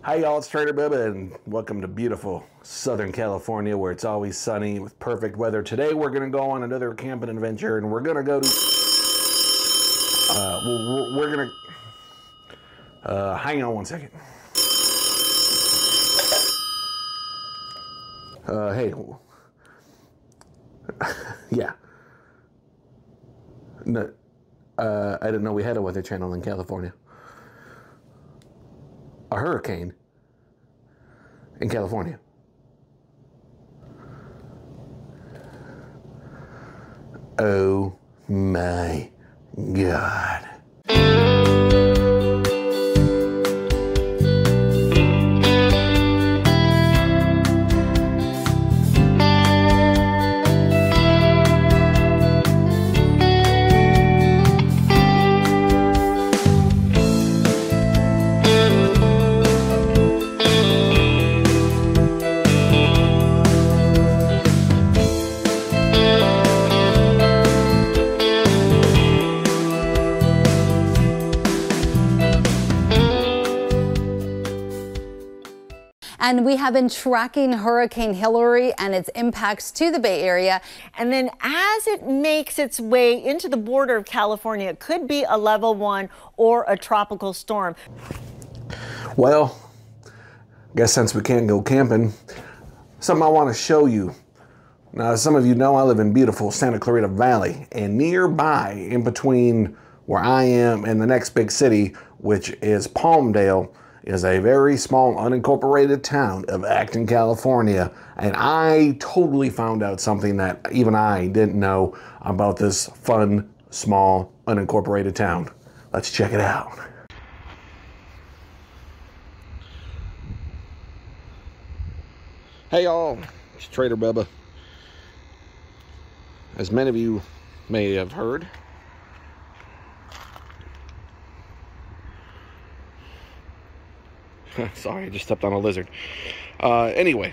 Hi y'all, it's Trader Bubba and welcome to beautiful Southern California where it's always sunny with perfect weather. Today we're going to go on another camping adventure and we're going to go to... we're going to... hang on one second. Hey. Yeah. No, I didn't know we had a weather channel in California. A hurricane in California. Oh my God. And we have been tracking Hurricane Hillary and its impacts to the Bay Area. And then as it makes its way into the border of California, it could be a level 1 or a tropical storm. Well, I guess since we can't go camping, something I want to show you. Now, as some of you know, I live in beautiful Santa Clarita Valley, and nearby, in between where I am and the next big city, which is Palmdale, is a very small unincorporated town of Acton, California. And I totally found out something that even I didn't know about this fun, small, unincorporated town. Let's check it out. Hey y'all, it's Trader Bubba. As many of you may have heard, sorry, I just stepped on a lizard. Anyway,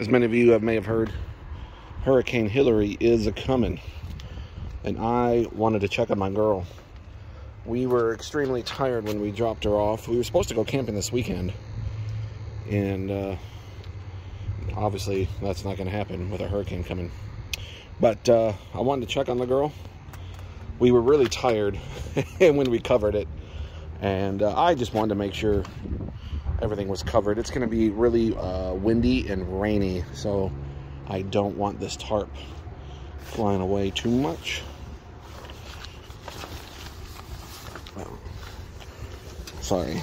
as many of you may have heard, Hurricane Hillary is a-coming. And I wanted to check on my girl. We were extremely tired when we dropped her off. We were supposed to go camping this weekend. And obviously that's not going to happen with a hurricane coming. But I wanted to check on the girl. We were really tired when we covered it. And I just wanted to make sure everything was covered. It's going to be really windy and rainy, so I don't want this tarp flying away too much. Sorry.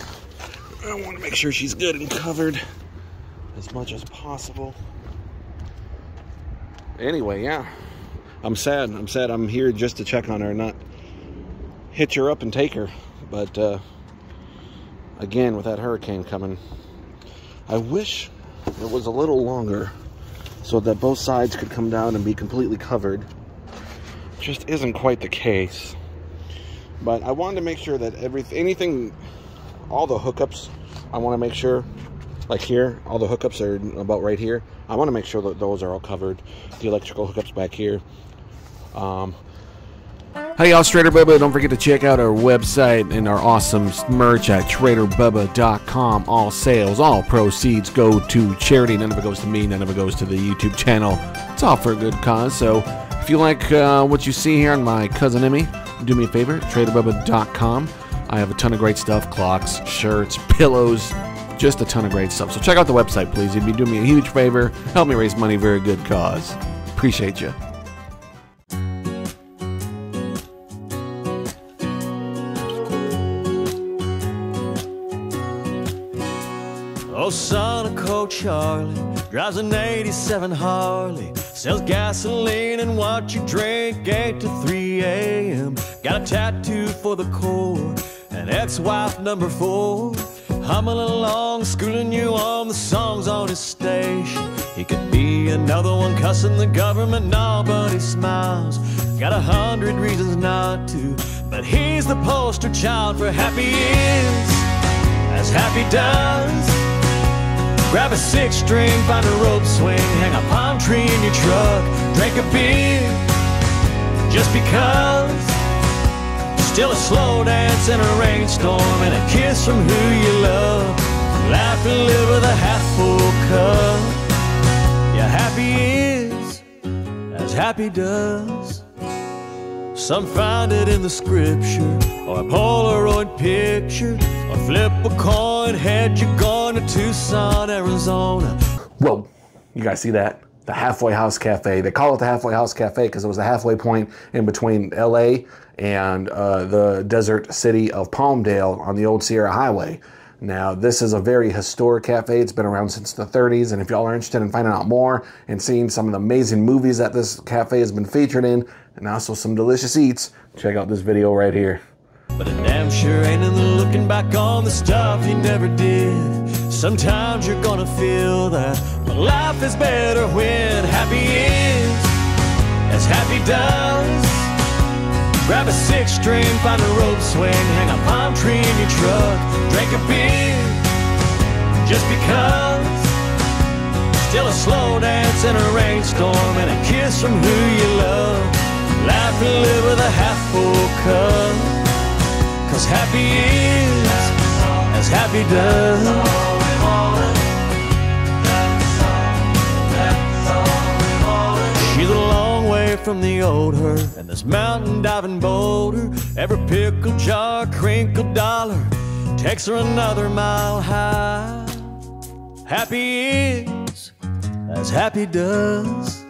I want to make sure she's good and covered as much as possible. Anyway, yeah. I'm sad. I'm here just to check on her, not hitch her up and take her. But again, with that hurricane coming, I wish it was a little longer so that both sides could come down and be completely covered. Just isn't quite the case. But I wanted to make sure that anything, all the hookups, I want to make sure, like here, all the hookups are about right here. I want to make sure that those are all covered. The electrical hookups back here. Hey y'all, it's Trader Bubba. Don't forget to check out our website and our awesome merch at TraderBubba.com. All sales, all proceeds go to charity. None of it goes to me, none of it goes to the YouTube channel. It's all for a good cause. So if you like what you see here on my cousin Emmy, do me a favor, TraderBubba.com. I have a ton of great stuff, clocks, shirts, pillows, just a ton of great stuff. So check out the website, please. You'd be doing me a huge favor. Help me raise money for a good cause. Appreciate you. Oh, son of Coach Charlie drives an 87 Harley, sells gasoline and what you drink 8 to 3 a.m. Got a tattoo for the core, an ex-wife number 4. Humming along, schooling you on the songs on his station. He could be another one cussing the government, no, but he smiles. Got 100 reasons not to, but he's the poster child for happy is, as happy does. Grab a 6-string, find a rope swing, hang a palm tree in your truck, drink a beer, just because. Still a slow dance in a rainstorm and a kiss from who you love. Laugh Laugh and live with a half-full cup. Yeah, happy is as happy does. Some find it in the scripture, or a Polaroid picture, or flip a coin, head you going to Tucson, Arizona. Whoa, you guys see that? The Halfway House Cafe. They call it the Halfway House Cafe because it was the halfway point in between LA and the desert city of Palmdale on the old Sierra Highway. Now, this is a very historic cafe. It's been around since the 30s, and if y'all are interested in finding out more and seeing some of the amazing movies that this cafe has been featured in, and also some delicious eats, check out this video right here. But it damn sure ain't in the looking back on the stuff you never did. Sometimes you're gonna feel that, but life is better when happy is as happy does. Grab a six-string, find a rope swing, hang a palm tree in your truck, drink a beer just because. Still a slow dance in a rainstorm and a kiss from who you love. Laugh and live with a half-full cup, 'cause happy is as happy does. She's a long way from the old her and this mountain diving boulder. Every pickle jar, crinkled dollar takes her another mile high. Happy is as happy does.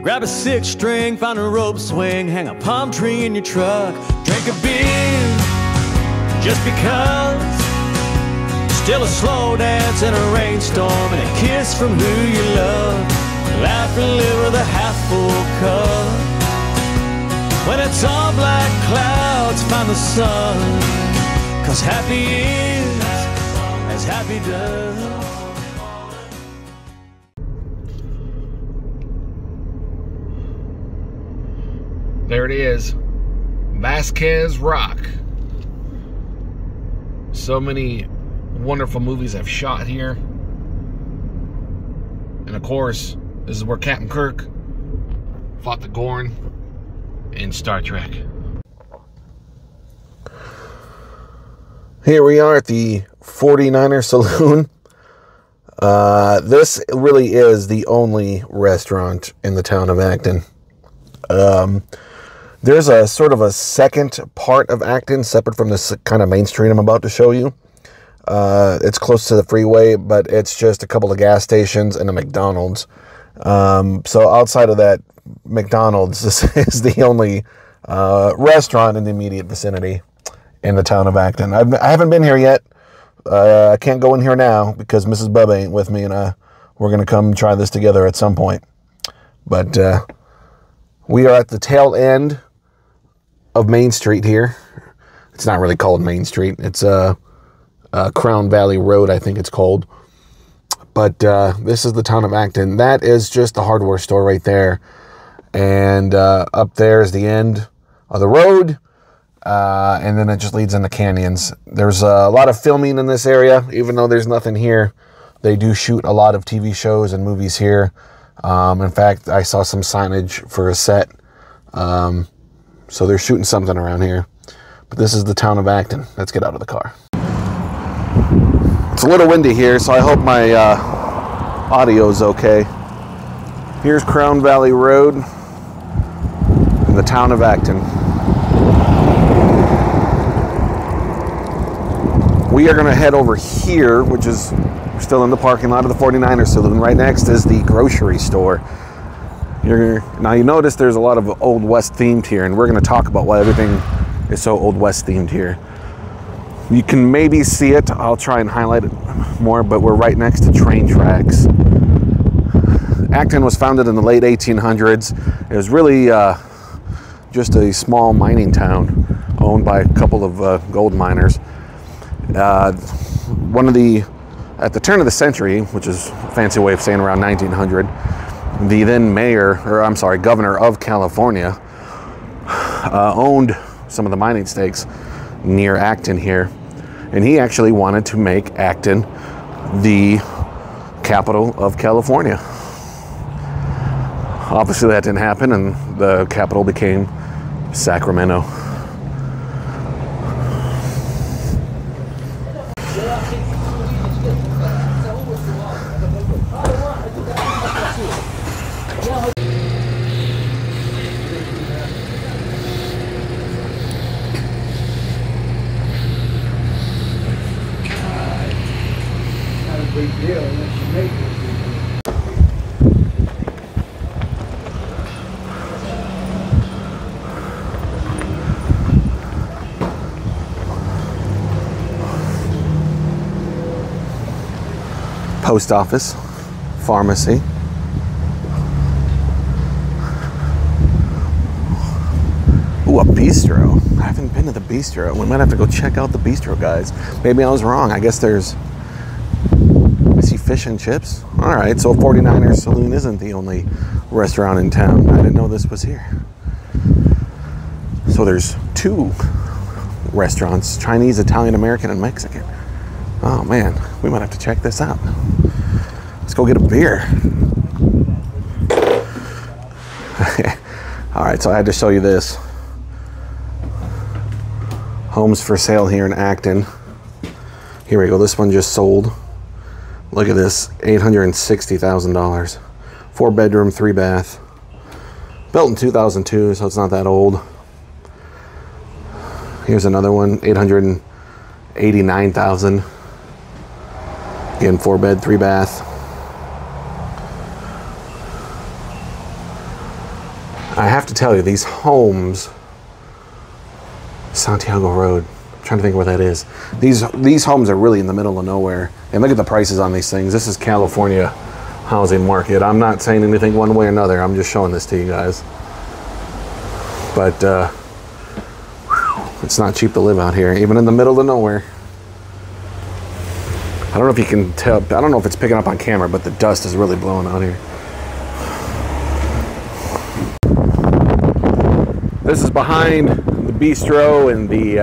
Grab a six-string, find a rope swing, hang a palm tree in your truck, drink a beer just because. Still a slow dance in a rainstorm and a kiss from who you love. Laugh and live with a half-full cup. When it's all black clouds, find the sun, 'cause happy is as happy does. There it is, Vasquez Rock. So many wonderful movies I've shot here. And of course, this is where Captain Kirk fought the Gorn in Star Trek. Here we are at the 49er Saloon. This really is the only restaurant in the town of Acton. There's a sort of a second part of Acton, separate from this kind of main street I'm about to show you. It's close to the freeway, but it's just a couple of gas stations and a McDonald's. So outside of that McDonald's, this is the only restaurant in the immediate vicinity in the town of Acton. I haven't been here yet. I can't go in here now because Mrs. Bubba ain't with me, and we're going to come try this together at some point. But we are at the tail end of Main Street here. It's not really called Main Street. It's Crown Valley Road, I think it's called. But this is the town of Acton. That is just the hardware store right there. And up there is the end of the road. And then it just leads into canyons. There's a lot of filming in this area, even though there's nothing here. They do shoot a lot of TV shows and movies here. In fact, I saw some signage for a set. So they're shooting something around here. But this is the town of Acton. Let's get out of the car. It's a little windy here, so I hope my audio's okay. Here's Crown Valley Road in the town of Acton. We are going to head over here, which is still in the parking lot of the 49er Saloon. Right next is the grocery store. Now you notice there's a lot of Old West themed here, and we're going to talk about why everything is so Old West themed here. You can maybe see it. I'll try and highlight it more, but we're right next to train tracks. Acton was founded in the late 1800s. It was really just a small mining town owned by a couple of gold miners. At the turn of the century, which is a fancy way of saying around 1900, the then governor of California owned some of the mining stakes near Acton here, and he actually wanted to make Acton the capital of California. Obviously that didn't happen, and the capital became Sacramento. big deal unless you make it. Post office, pharmacy. Ooh, a bistro. I haven't been to the bistro. We might have to go check out the bistro, guys. Maybe I was wrong. I guess there's... I see fish and chips. All right, so 49ers Saloon isn't the only restaurant in town. I didn't know this was here. So there's 2 restaurants, Chinese, Italian, American, and Mexican. Oh man, we might have to check this out. Let's go get a beer. All right, so I had to show you this. Homes for sale here in Acton. Here we go, this one just sold. Look at this, $860,000. 4-bedroom, 3-bath. Built in 2002, so it's not that old. Here's another one, $889,000. Again, 4-bed, 3-bath. I have to tell you, these homes, Santiago Road, I'm trying to think where that is. These homes are really in the middle of nowhere. And look at the prices on these things. This is California housing market. I'm not saying anything one way or another. I'm just showing this to you guys. But it's not cheap to live out here, even in the middle of nowhere. I don't know if you can tell, I don't know if it's picking up on camera, but the dust is really blowing out here. This is behind the bistro and the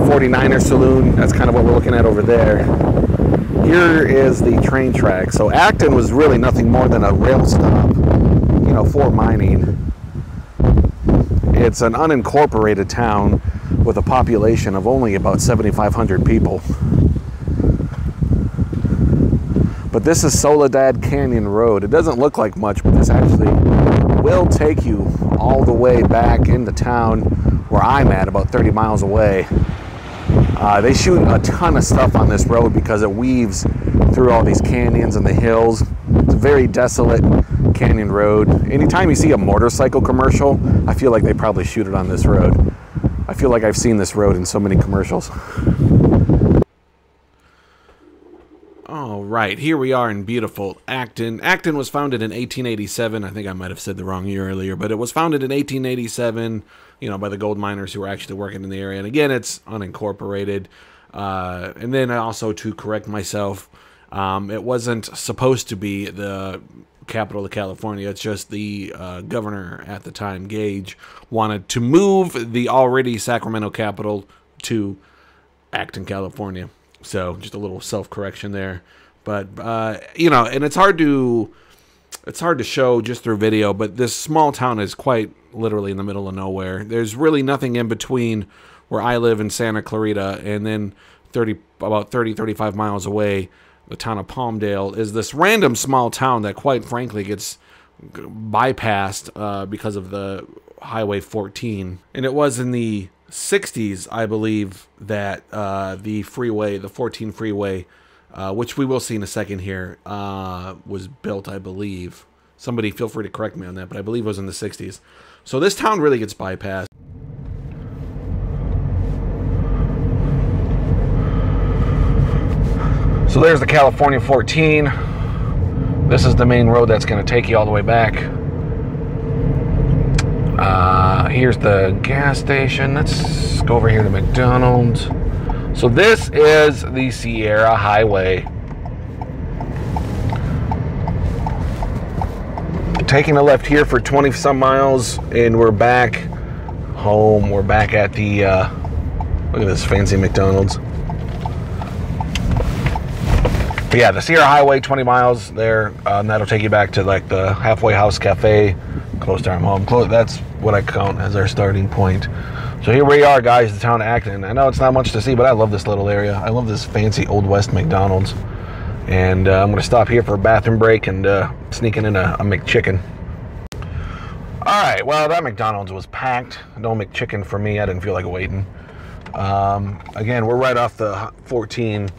49er Saloon. That's kind of what we're looking at over there. Here is the train track. So Acton was really nothing more than a rail stop, you know, for mining. It's an unincorporated town with a population of only about 7,500 people. But this is Soledad Canyon Road. It doesn't look like much, but this actually will take you all the way back into town where I'm at, about 30 miles away. They shoot a ton of stuff on this road because it weaves through all these canyons and the hills. It's a very desolate canyon road. Anytime you see a motorcycle commercial, I feel like they probably shoot it on this road. I feel like I've seen this road in so many commercials. All right, here we are in beautiful Acton. Acton was founded in 1887. I think I might have said the wrong year earlier, but it was founded in 1887, you know, by the gold miners who were actually working in the area. And again, it's unincorporated. And then also, to correct myself, it wasn't supposed to be the capital of California. It's just the governor at the time, Gage, wanted to move the already Sacramento capital to Acton, California. So just a little self-correction there. But you know, and it's hard to show just through video, but this small town is quite literally in the middle of nowhere. There's really nothing in between where I live in Santa Clarita and then about 35 miles away, the town of Palmdale is this random small town that quite frankly gets bypassed because of the Highway 14. And it was in the 60s, I believe, that the 14 freeway, which we will see in a second here, was built, I believe. Somebody feel free to correct me on that, but I believe it was in the 60s. So this town really gets bypassed. So there's the California 14. This is the main road that's going to take you all the way back. Here's the gas station. Let's go over here to McDonald's. So this is the Sierra Highway. Taking a left here for 20 some miles, and we're back home. We're back at the, look at this fancy McDonald's. But yeah, the Sierra Highway, 20 miles there. That'll take you back to like the Halfway House Cafe, close to our home. That's what I count as our starting point. So here we are, guys, the town of Acton. I know it's not much to see, but I love this little area. I love this fancy Old West McDonald's. And I'm going to stop here for a bathroom break and sneaking in a McChicken. All right, well, that McDonald's was packed. No McChicken for me. I didn't feel like waiting. Again, we're right off the 14.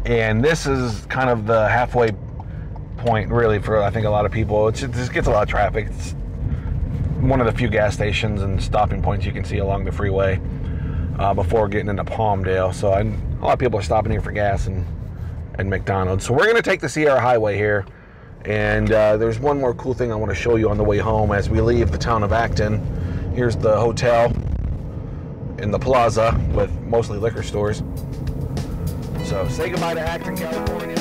And this is kind of the halfway point, really, for I think a lot of people. It just gets a lot of traffic. It's one of the few gas stations and stopping points you can see along the freeway before getting into Palmdale. So a lot of people are stopping here for gas and McDonald's. So we're going to take the Sierra Highway here. And there's one more cool thing I want to show you on the way home as we leave the town of Acton. Here's the hotel in the plaza with mostly liquor stores. So say goodbye to Acton, California.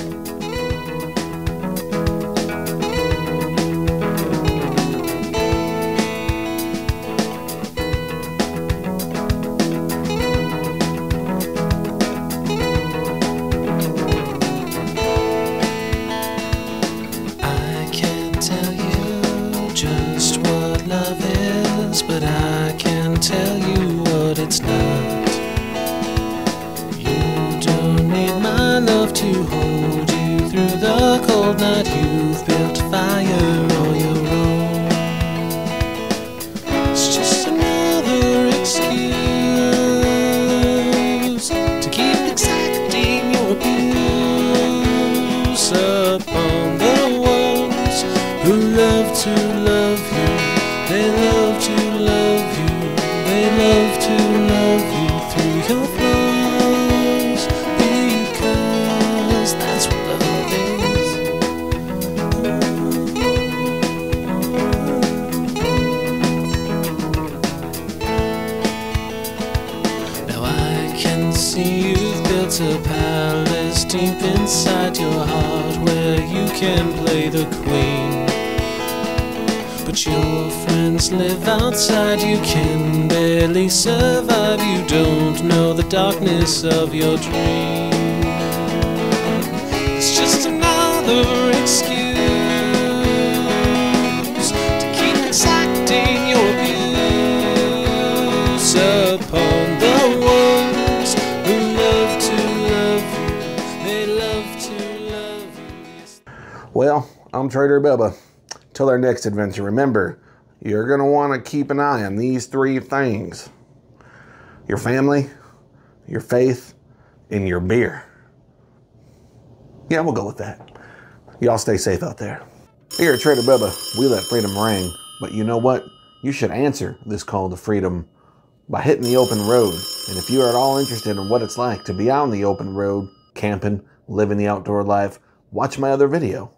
I can't tell you just what love is, but I can tell you what it's not. Love to hold you through the cold night. You've built a fire on your own. It's just another excuse to keep exacting your abuse upon the ones who love to love you. They love to love you. They love to love you through your flaws. That's what love is. Now I can see you've built a palace deep inside your heart where you can play the queen. But your friends live outside, you can barely survive. You don't know the darkness of your dream. It's just another excuse to keep exacting your abuse upon the ones who love to love you. They love to love you. Well, I'm Trader Bubba. Till our next adventure, remember, you're going to want to keep an eye on these three things: your family, your faith, and your beer. Yeah, we'll go with that. Y'all stay safe out there. Here at Trader Bubba, we let freedom ring. But you know what? You should answer this call to freedom by hitting the open road. And if you are at all interested in what it's like to be out on the open road, camping, living the outdoor life, watch my other video.